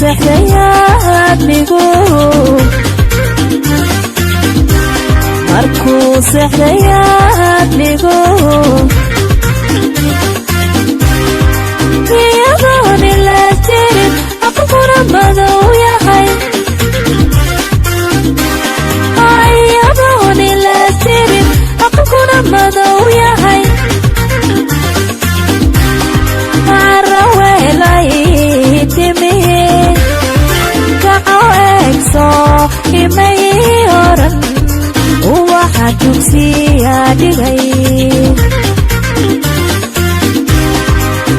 سحرياتنيقو مركو سحرياتنيقو يابوني لا ترد أقبر مدو يا حي يابوني لا ترد أقبر مدو يا حي dugsiya dhigay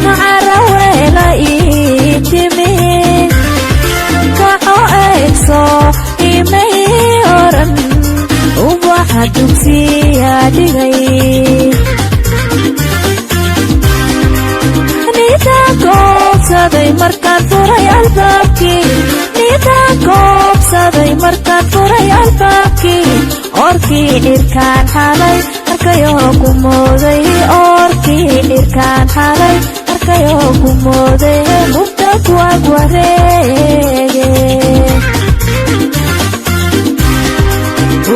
macaraweyla ii timi kaco eegso imay oran ubaxa dugsiya dhigay nidaa koobsaday markaan furay albaabkii nidaa koobsaday markaan furay albaabkii orkii irkaan xalay arkayoo ku mooday orkii irkaan xalay arkayoo ku mooday mugda kuwag wareege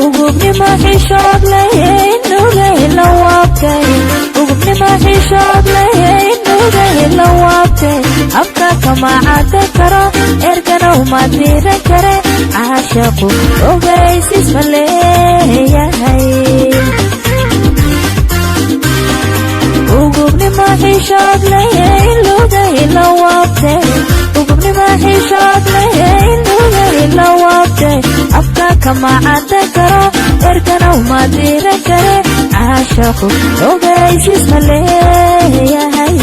ugubnimo xishood leyay nugay la waabtay ugubnimo xishood leyay nugay la waabtay afka kama cadda karo ergana uma diran kare caashaqu ogaysis ma leeyahay ugubnimo xishood leyay nugay la waabtay ugubnimo xishood leyay nugay la waabtay afka kama cadda karo ergana uma diran kare caashaqu ogaysis ma leeyahay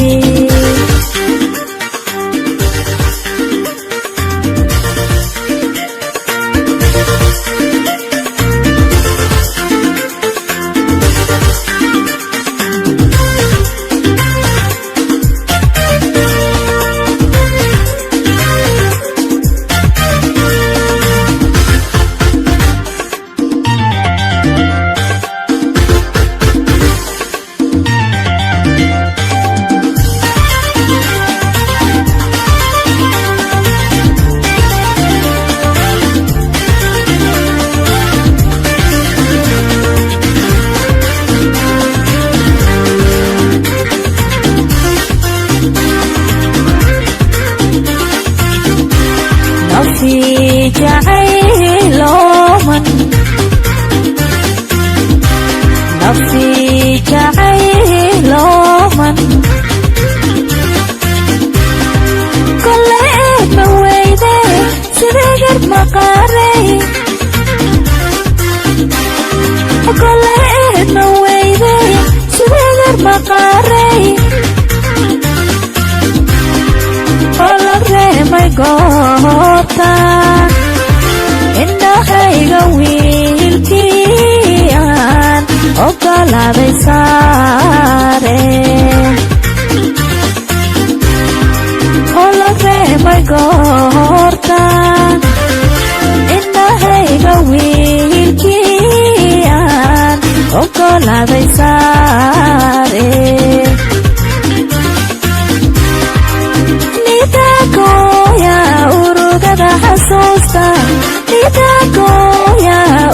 في جعيلومن نفسي جعيلومن كل عيد مويدي سرقر مقاري كل عيد مويدي سرقر مقاري my God indhahayga wiilkiiaan ogolaaday saare my God indhahayga wiilkiiaan ogolaaday saare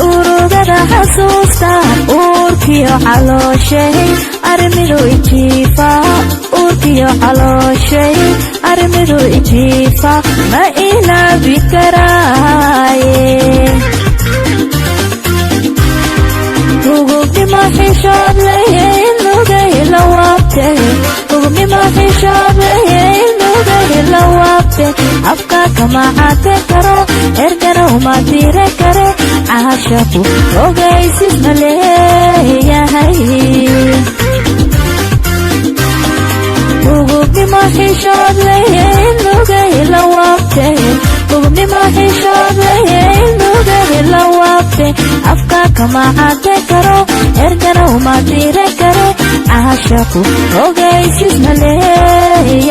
urugada xasuusta uurkiyo calooshay arrimidu ijiifa uurkiyo calooshay arrimidu ijiifa ma ilaabi karaaye ugubnimo xishood leyay nugay la waabtay ugubnimo xishood leyay nugay la waabtay afka kama cadda karo ergana uma diran kare caashaqu ogaysis ma leeyahay ugubnimo xishood leyay nugay la waabtay ugubnimo xishood leyay nugay la waabtay afka kama cadda karo ergana uma diran kare caashaqu ogaysis ma leeyahay